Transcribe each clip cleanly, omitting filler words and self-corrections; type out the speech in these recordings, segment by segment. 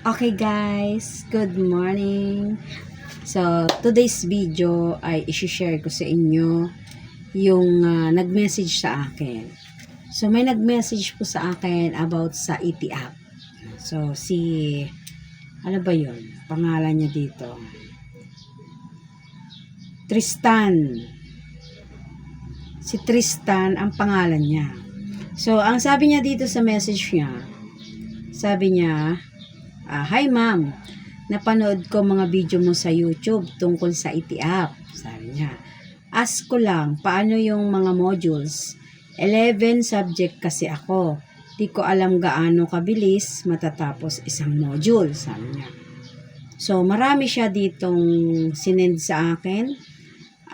Okay guys, good morning. So, today's video ay isi-share ko sa inyo yung nag-message sa akin. So, may nag-message po sa akin about sa ETF. So, ano ba yun? Pangalan niya dito. Tristan. Si Tristan ang pangalan niya. So, ang sabi niya dito sa message niya, sabi niya, hi ma'am, napanood ko mga video mo sa YouTube tungkol sa ETF. Sabi niya, ask ko lang, paano yung mga modules? 11 subject kasi ako. Di ko alam gaano kabilis matatapos isang module, sabi niya. So, marami siya ditong sinend sa akin.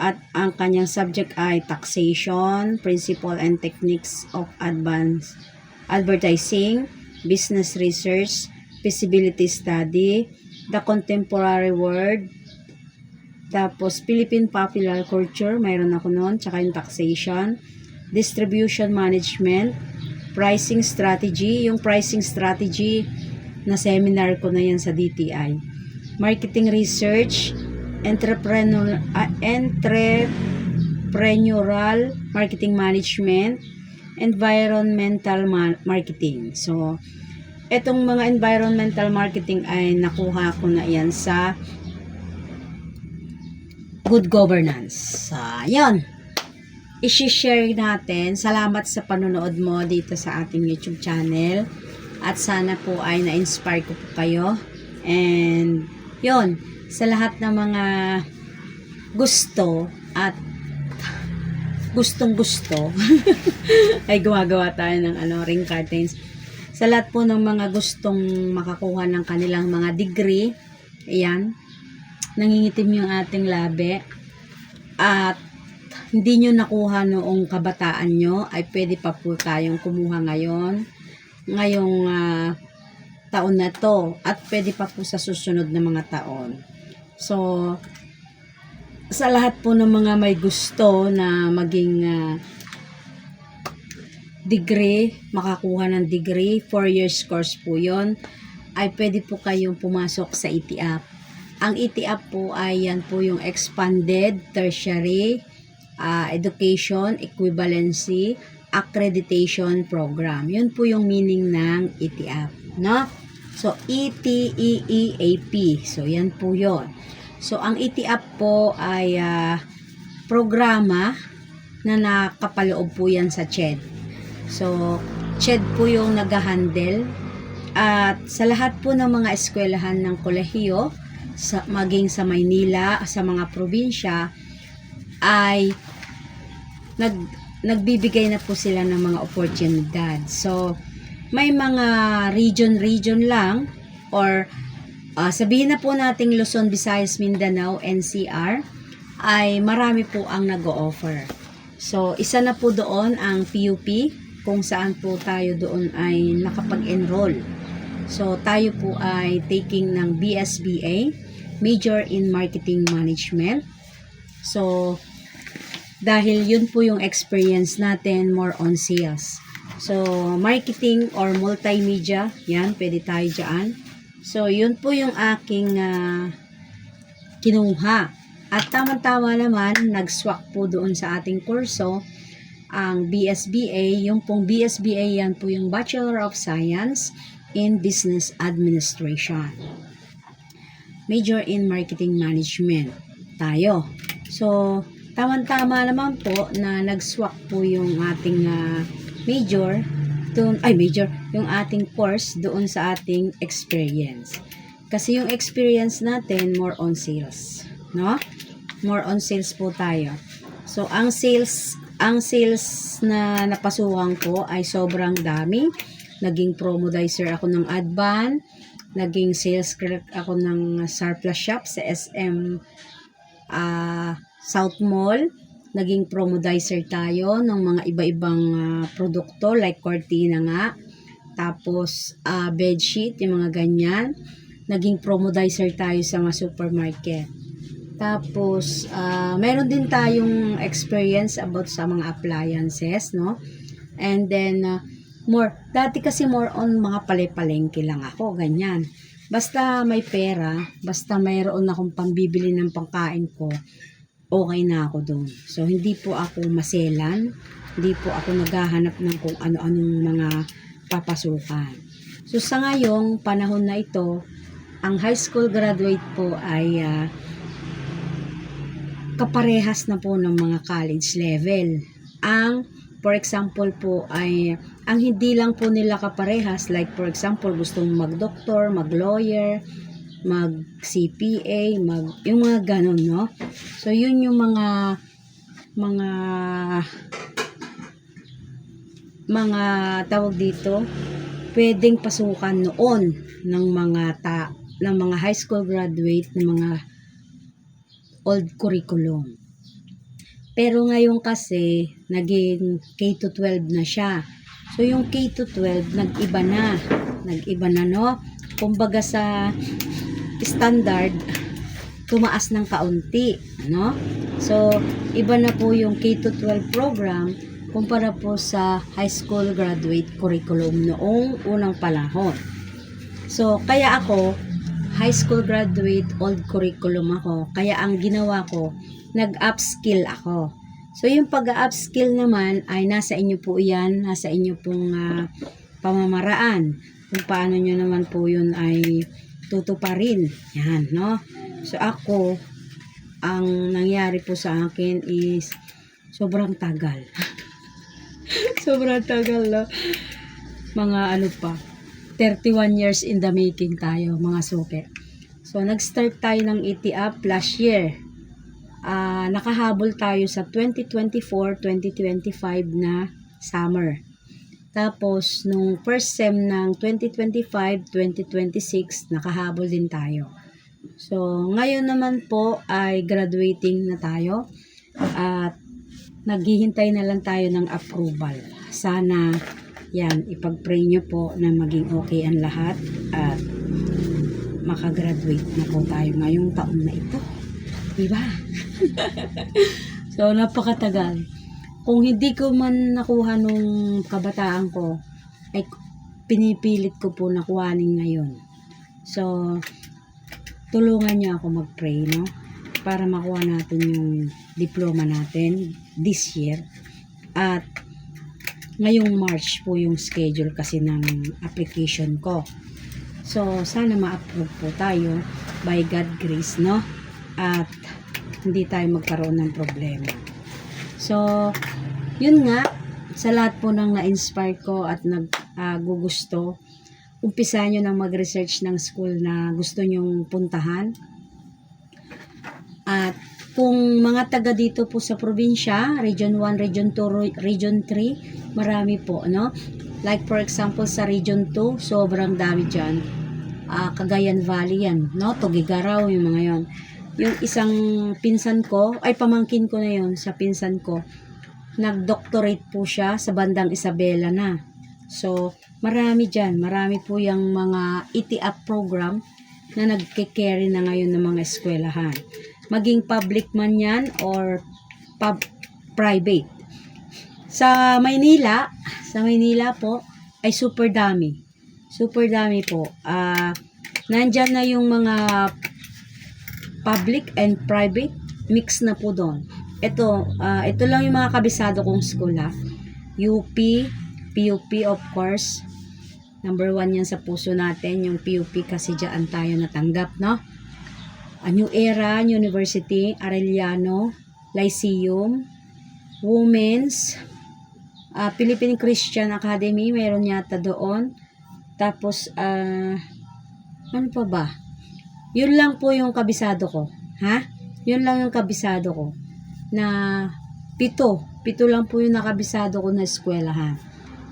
At ang kanyang subject ay taxation, principle and techniques of advanced advertising, business research, feasibility study, the contemporary world, tapos Philippine popular culture, mayroon ako noon, tsaka yung taxation, distribution management, pricing strategy, yung pricing strategy na seminar ko na yan sa DTI, marketing research, entrepreneurial marketing management, environmental marketing. So, etong mga environmental marketing ay nakuha ko na yan sa good governance. Yun. I-share natin. Salamat sa panonood mo dito sa ating YouTube channel. At sana po ay na-inspire ko po kayo. And, yun. Sa lahat ng mga gusto at gustong-gusto ay gumagawa tayo ng ring curtains. Sa lahat po ng mga gustong makakuha ng kanilang mga degree, ayan, nangingitim yung ating labi at hindi nyo nakuha noong kabataan nyo, ay pwede pa po tayong kumuha ngayong taon na to, at pwede pa po sa susunod na mga taon. So, sa lahat po ng mga may gusto na maging degree, makakuha ng degree, 4 years course po yon, ay pwede po kayong pumasok sa ETF. Ang ETF po ay yan po yung expanded tertiary education equivalency accreditation program. Yun po yung meaning ng ETF, no? So, ETEEAP. So, yan po yon. So, ang ETF po ay programa na nakapaloob po yan sa CHED. So, CHED po yung nag-handle. At sa lahat po ng mga eskwelahan ng kolehiyo, maging sa Maynila, sa mga probinsya, ay nagbibigay na po sila ng mga oportunidad. So, may mga region lang, or sabihin na po nating Luzon, Visayas, Mindanao, NCR, ay marami po ang nag-o-offer. So, isa na po doon ang PUP, kung saan po tayo doon ay nakapag-enroll. So, tayo po ay taking ng BSBA, Major in Marketing Management. So, dahil yun po yung experience natin, more on sales. So, marketing or multimedia, yan, pwede tayo dyan. So, yun po yung aking kinuha. At tama-tama naman, nag-swak po doon sa ating kurso, ang BSBA. Yung pong BSBA, yan po yung Bachelor of Science in Business Administration. Major in Marketing Management tayo. So, tama-tama naman po na nag-swak po yung ating yung ating course doon sa ating experience. Kasi yung experience natin more on sales, no? More on sales po tayo. So, ang sales na napasuhan ko ay sobrang dami. Naging promodizer ako ng Advan, naging sales clerk ako ng surplus shop sa SM South Mall, naging promodizer tayo ng mga iba-ibang produkto like cortina nga, tapos bedsheet, yung mga ganyan. Naging promodizer tayo sa mga supermarket. Tapos meron din tayong experience about sa mga appliances, no? And then dati kasi more on mga palengke lang ako, ganyan. Basta may pera, basta mayroon akong pambibili ng pangkain ko, okay na ako doon. So, hindi po ako maselan, hindi po ako naghahanap ng kung ano-anong mga papasukan. So, sa ngayong panahon na ito, ang high school graduate po ay kaparehas na po ng mga college level. For example po ay, ang hindi lang po nila kaparehas, like for example, gustong mag-doktor, mag-lawyer, mag-CPA, yung mga ganun, no? So, yun yung mga tawag dito, pwedeng pasukan noon ng mga high school graduate, ng mga old curriculum. Pero ngayon kasi, naging K-12 na siya. So, yung K-12, nag-iba na, no? Kumbaga sa standard, tumaas ng kaunti, no? So, iba na po yung K-12 program kumpara po sa high school graduate curriculum noong unang panahon. So, kaya ako, high school graduate, old curriculum ako. Kaya ang ginawa ko, nag-upskill ako. So, yung pag-upskill naman ay nasa inyo po yan, nasa inyo pong pamamaraan. Kung paano nyo naman po yun ay tutuparin. Yan, no? So, ako, ang nangyari po sa akin is sobrang tagal. Sobrang tagal, no? Mga 31 years in the making tayo, mga suke. So, nag-start tayo ng ETAP last year. Nakahabol tayo sa 2024-2025 na summer. Tapos, nung first sem ng 2025-2026, nakahabol din tayo. So, ngayon naman po ay graduating na tayo at naghihintay na lang tayo ng approval. Sana, yan, ipag-pray nyo po na maging okay ang lahat at makagraduate na po tayo ngayong taon na ito. Diba? So, napakatagal. Kung hindi ko man nakuha nung kabataan ko, ay pinipilit ko po nakuhanin ngayon. So, tulungan niyo ako mag-pray, no? Para makuha natin yung diploma natin this year. At ngayong March po yung schedule kasi ng application ko. So, sana ma-approve po tayo by God grace, no? At hindi tayo magkaroon ng problema. So, yun nga, sa lahat po ng na-inspire ko at nag-gusto, umpisa nyo na mag-research ng school na gusto nyong puntahan. At kung mga taga dito po sa probinsya, Region 1, Region 2, Region 3, marami po, no? Like for example, sa Region 2, sobrang dami dyan. Cagayan Valley yan, no? Tugigaraw, yung mga yon. Yung isang pinsan ko, ay pamangkin ko na yon sa pinsan ko, nag-doctorate po siya sa bandang Isabela na. So, marami dyan. Marami po yung mga ETAP program na nagke-carry na ngayon ng mga eskwelahan. Maging public man yan or private. Sa Maynila po, ay super dami. Super dami po. Nandyan na yung mga public and private, mix na po doon. Ito lang yung mga kabisado kong school, UP, PUP of course. Number 1 yan sa puso natin, yung PUP kasi dyan tayo natanggap, no? New Era University, Arellano, Lyceum, Women's, Philippine Christian Academy, meron yata doon. Tapos, ano pa ba? Yun lang po yung kabisado ko. Yun lang yung kabisado ko. Na 7 lang po yung nakabisado ko na eskwelahan.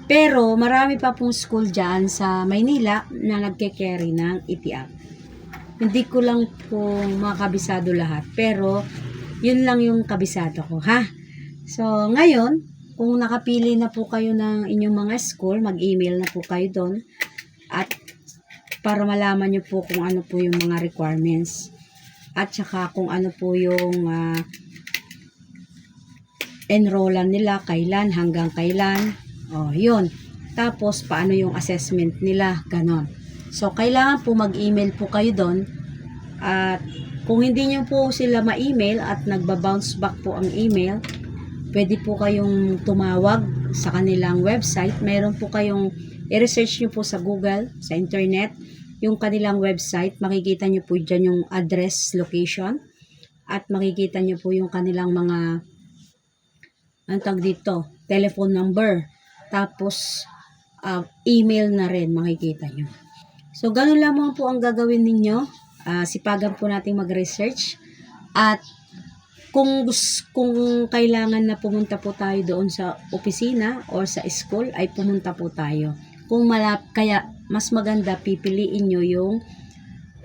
Pero marami pa pong school dyan sa Maynila na nagke-carry ng ETAP. Hindi ko lang po makabisado lahat. Pero yun lang yung kabisado ko. So ngayon, kung nakapili na po kayo ng inyong mga school, mag-email na po kayo doon. At para malaman nyo po kung ano po yung mga requirements. At saka kung ano po yung enrollan nila, kailan, hanggang kailan. Yun. Tapos, paano yung assessment nila, ganon. So, kailangan po mag-email po kayo doon. At kung hindi nyo po sila ma-email at nagba-bounce back po ang email, pwede po kayong tumawag sa kanilang website. Meron po kayong i-research nyo po sa Google, sa internet, yung kanilang website. Makikita nyo po dyan yung address, location, at makikita nyo po yung kanilang mga dito, telephone number. Tapos, email na rin makikita nyo. So, ganun lamang po ang gagawin ninyo. Sipagan po natin mag-research. At kung kailangan na pumunta po tayo doon sa opisina or sa school, ay pumunta po tayo. Kaya mas maganda pipiliin nyo yung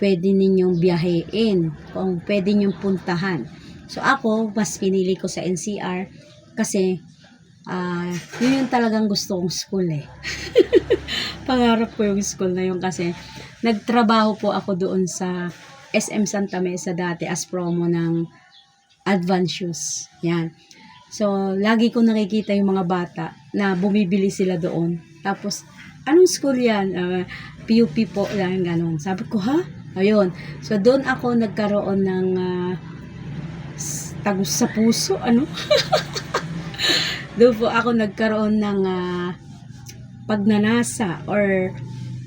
pwede ninyong biyahein, kung pwede nyong puntahan. So ako, mas pinili ko sa NCR kasi yun yung talagang gusto kong school eh. Pangarap ko yung school na yun kasi nagtrabaho po ako doon sa SM Santa Mesa dati as promo ng Advanced Shoes. Yan. So, lagi ko nakikita yung mga bata na bumibili sila doon. Tapos, anong school yan? PUP po lang, ganun. Sabi ko, ha? Ayun. So, doon ako nagkaroon ng tagus sa puso. Ano? Doon po ako nagkaroon ng pagnanasa or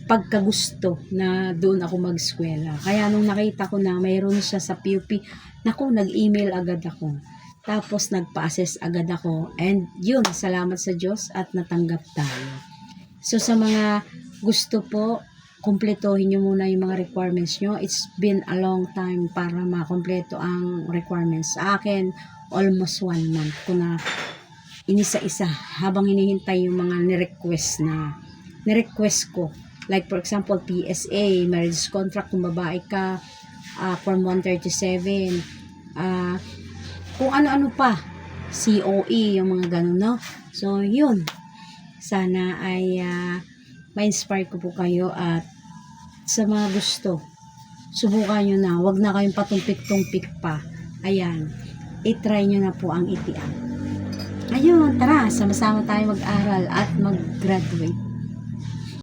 pagkagusto na doon ako mag-eskwela. Kaya nung nakita ko na mayroon siya sa PUP, naku, nag-email agad ako. Tapos nagpa-assess agad ako. And yun, salamat sa Diyos at natanggap tayo. So sa mga gusto po, kumpletohin nyo muna yung mga requirements nyo. It's been a long time para makompleto ang requirements. Sa akin, almost 1 month ko na inisa-isa habang hinihintay yung mga nirequest ko. Like for example, PSA, marriage contract kung babae ka, Form 137, kung ano-ano pa, COE, yung mga ganun, no? So, yun. Sana ay ma-inspire ko po kayo at sa mga gusto, subukan nyo na. Huwag na kayong patumpik-tumpik pa. Ayan. I-try nyo na po ang ETM. Ayun, tara, sama-sama tayo mag-aral at mag-graduate.